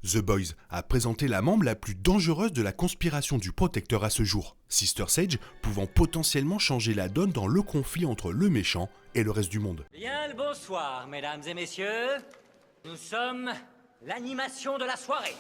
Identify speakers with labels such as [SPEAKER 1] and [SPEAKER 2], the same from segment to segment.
[SPEAKER 1] The Boys a présenté la membre la plus dangereuse de la conspiration du Protecteur à ce jour, Sister Sage, pouvant potentiellement changer la donne dans le conflit entre le méchant et le reste du monde.
[SPEAKER 2] Bien le bonsoir, mesdames et messieurs. Nous sommes l'animation de la soirée.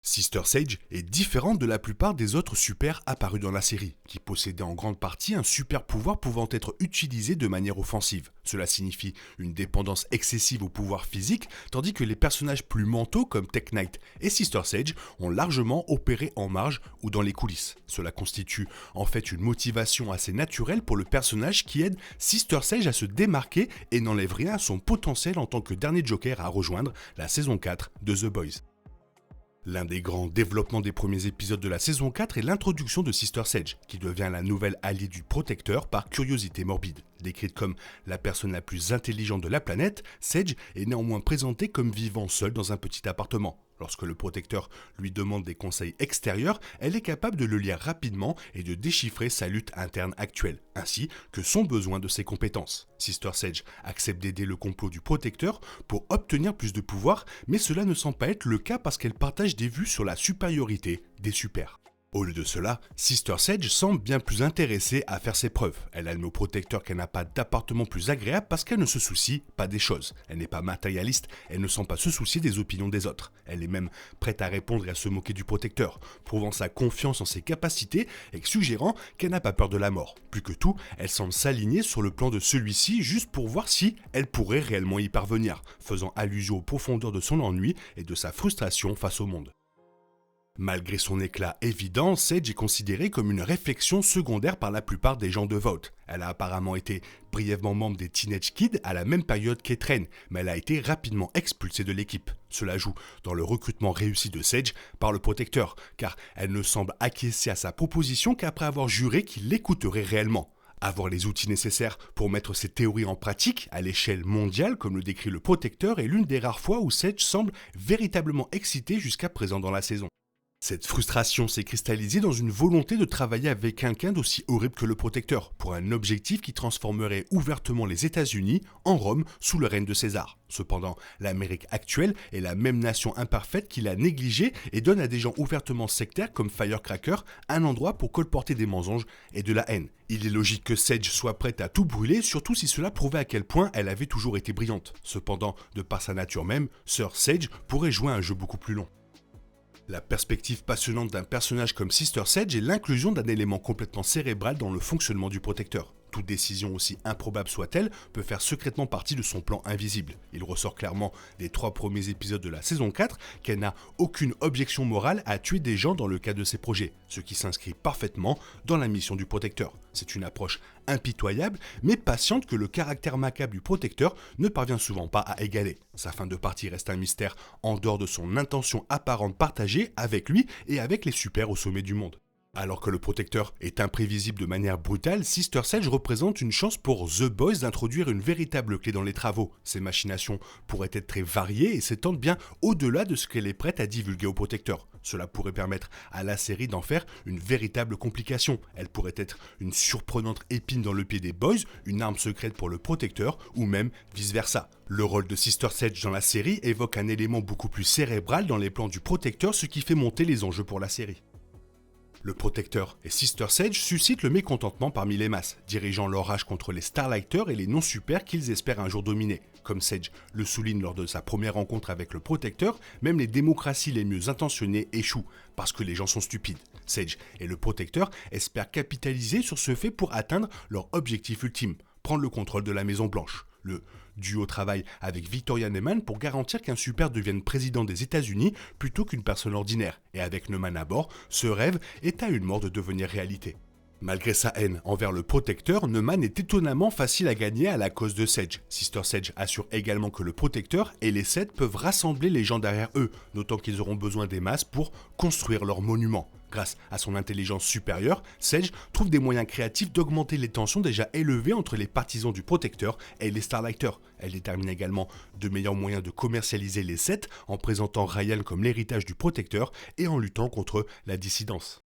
[SPEAKER 1] Sister Sage est différente de la plupart des autres super apparus dans la série, qui possédaient en grande partie un super pouvoir pouvant être utilisé de manière offensive. Cela signifie une dépendance excessive au pouvoir physique, tandis que les personnages plus mentaux comme Tech Knight et Sister Sage ont largement opéré en marge ou dans les coulisses. Cela constitue en fait une motivation assez naturelle pour le personnage qui aide Sister Sage à se démarquer et n'enlève rien à son potentiel en tant que dernier Joker à rejoindre la saison 4 de The Boys. L'un des grands développements des premiers épisodes de la saison 4 est l'introduction de Sister Sage, qui devient la nouvelle alliée du Protecteur par curiosité morbide. Décrite comme la personne la plus intelligente de la planète, Sage est néanmoins présentée comme vivant seule dans un petit appartement. Lorsque le Protecteur lui demande des conseils extérieurs, elle est capable de le lire rapidement et de déchiffrer sa lutte interne actuelle, ainsi que son besoin de ses compétences. Sister Sage accepte d'aider le complot du Protecteur pour obtenir plus de pouvoir, mais cela ne semble pas être le cas parce qu'elle partage des vues sur la supériorité des super. Au lieu de cela, Sister Sage semble bien plus intéressée à faire ses preuves. Elle admet au Protecteur qu'elle n'a pas d'appartement plus agréable parce qu'elle ne se soucie pas des choses. Elle n'est pas matérialiste, elle ne semble pas se soucier des opinions des autres. Elle est même prête à répondre et à se moquer du Protecteur, prouvant sa confiance en ses capacités et suggérant qu'elle n'a pas peur de la mort. Plus que tout, elle semble s'aligner sur le plan de celui-ci juste pour voir si elle pourrait réellement y parvenir, faisant allusion aux profondeurs de son ennui et de sa frustration face au monde. Malgré son éclat évident, Sage est considérée comme une réflexion secondaire par la plupart des gens de Vought. Elle a apparemment été brièvement membre des Teenage Kids à la même période qu'Etren, mais elle a été rapidement expulsée de l'équipe. Cela joue dans le recrutement réussi de Sage par le Protecteur, car elle ne semble acquiescer à sa proposition qu'après avoir juré qu'il l'écouterait réellement. Avoir les outils nécessaires pour mettre ses théories en pratique à l'échelle mondiale, comme le décrit le Protecteur, est l'une des rares fois où Sage semble véritablement excitée jusqu'à présent dans la saison. Cette frustration s'est cristallisée dans une volonté de travailler avec quelqu'un d'aussi horrible que le Protecteur, pour un objectif qui transformerait ouvertement les États-Unis en Rome sous le règne de César. Cependant, l'Amérique actuelle est la même nation imparfaite qui l'a négligée et donne à des gens ouvertement sectaires comme Firecracker un endroit pour colporter des mensonges et de la haine. Il est logique que Sage soit prête à tout brûler, surtout si cela prouvait à quel point elle avait toujours été brillante. Cependant, de par sa nature même, Sir Sage pourrait jouer un jeu beaucoup plus long. La perspective passionnante d'un personnage comme Sister Sage est l'inclusion d'un élément complètement cérébral dans le fonctionnement du Protecteur. Toute décision, aussi improbable soit-elle, peut faire secrètement partie de son plan invisible. Il ressort clairement des 3 premiers épisodes de la saison 4 qu'elle n'a aucune objection morale à tuer des gens dans le cadre de ses projets, ce qui s'inscrit parfaitement dans la mission du Protecteur. C'est une approche impitoyable, mais patiente que le caractère macabre du Protecteur ne parvient souvent pas à égaler. Sa fin de partie reste un mystère en dehors de son intention apparente partagée avec lui et avec les super au sommet du monde. Alors que le Protecteur est imprévisible de manière brutale, Sister Sage représente une chance pour The Boys d'introduire une véritable clé dans les travaux. Ses machinations pourraient être très variées et s'étendent bien au-delà de ce qu'elle est prête à divulguer au Protecteur. Cela pourrait permettre à la série d'en faire une véritable complication. Elle pourrait être une surprenante épine dans le pied des Boys, une arme secrète pour le Protecteur, ou même vice-versa. Le rôle de Sister Sage dans la série évoque un élément beaucoup plus cérébral dans les plans du Protecteur, ce qui fait monter les enjeux pour la série. Le Protecteur et Sister Sage suscitent le mécontentement parmi les masses, dirigeant leur rage contre les Starlighters et les non-super qu'ils espèrent un jour dominer. Comme Sage le souligne lors de sa première rencontre avec le Protecteur, même les démocraties les mieux intentionnées échouent, parce que les gens sont stupides. Sage et le Protecteur espèrent capitaliser sur ce fait pour atteindre leur objectif ultime, prendre le contrôle de la Maison Blanche. Le duo travaille avec Victoria Neuman pour garantir qu'un super devienne président des États-Unis plutôt qu'une personne ordinaire. Et avec Neuman à bord, ce rêve est à une mort de devenir réalité. Malgré sa haine envers le Protecteur, Neuman est étonnamment facile à gagner à la cause de Sage. Sister Sage assure également que le Protecteur et les Sept peuvent rassembler les gens derrière eux, notant qu'ils auront besoin des masses pour construire leur monument. Grâce à son intelligence supérieure, Sage trouve des moyens créatifs d'augmenter les tensions déjà élevées entre les partisans du Protecteur et les Starlighters. Elle détermine également de meilleurs moyens de commercialiser les Sept en présentant Ryan comme l'héritage du Protecteur et en luttant contre la dissidence.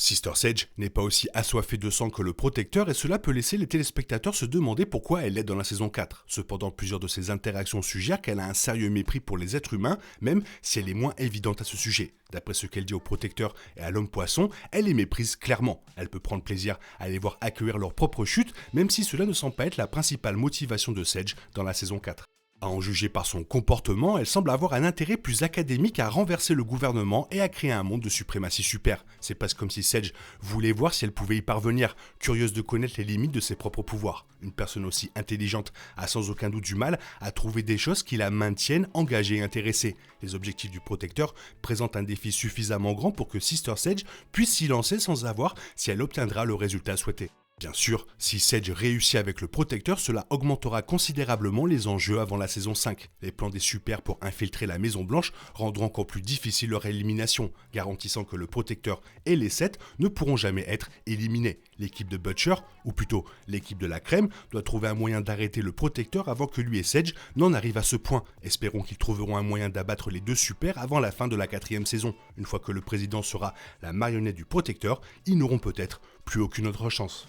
[SPEAKER 1] Sister Sage n'est pas aussi assoiffée de sang que le protecteur et cela peut laisser les téléspectateurs se demander pourquoi elle est dans la saison 4. Cependant, plusieurs de ses interactions suggèrent qu'elle a un sérieux mépris pour les êtres humains, même si elle est moins évidente à ce sujet. D'après ce qu'elle dit au protecteur et à l'homme poisson, elle les méprise clairement. Elle peut prendre plaisir à les voir accueillir leur propre chute, même si cela ne semble pas être la principale motivation de Sage dans la saison 4. À en juger par son comportement, elle semble avoir un intérêt plus académique à renverser le gouvernement et à créer un monde de suprématie super. C'est presque comme si Sage voulait voir si elle pouvait y parvenir, curieuse de connaître les limites de ses propres pouvoirs. Une personne aussi intelligente a sans aucun doute du mal à trouver des choses qui la maintiennent engagée et intéressée. Les objectifs du protecteur présentent un défi suffisamment grand pour que Sister Sage puisse s'y lancer sans savoir si elle obtiendra le résultat souhaité. Bien sûr, si Sage réussit avec le protecteur, cela augmentera considérablement les enjeux avant la saison 5. Les plans des Super pour infiltrer la Maison Blanche rendront encore plus difficile leur élimination, garantissant que le protecteur et les 7 ne pourront jamais être éliminés. L'équipe de Butcher, ou plutôt l'équipe de la crème, doit trouver un moyen d'arrêter le protecteur avant que lui et Sage n'en arrivent à ce point. Espérons qu'ils trouveront un moyen d'abattre les deux Super avant la fin de la 4e saison. Une fois que le président sera la marionnette du protecteur, ils n'auront peut-être plus aucune autre chance.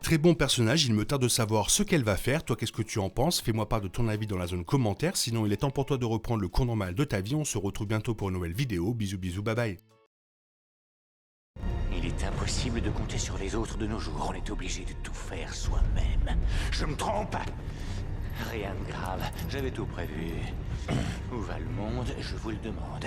[SPEAKER 1] Très bon personnage, il me tarde de savoir ce qu'elle va faire. Toi, qu'est-ce que tu en penses? Fais-moi part de ton avis dans la zone commentaire. Sinon, il est temps pour toi de reprendre le cours normal de ta vie. On se retrouve bientôt pour une nouvelle vidéo. Bisous, bisous, bye bye.
[SPEAKER 3] Il est impossible de compter sur les autres de nos jours. On est obligé de tout faire soi-même. Je me trompe? Rien de grave. J'avais tout prévu. Où va le monde? Je vous le demande.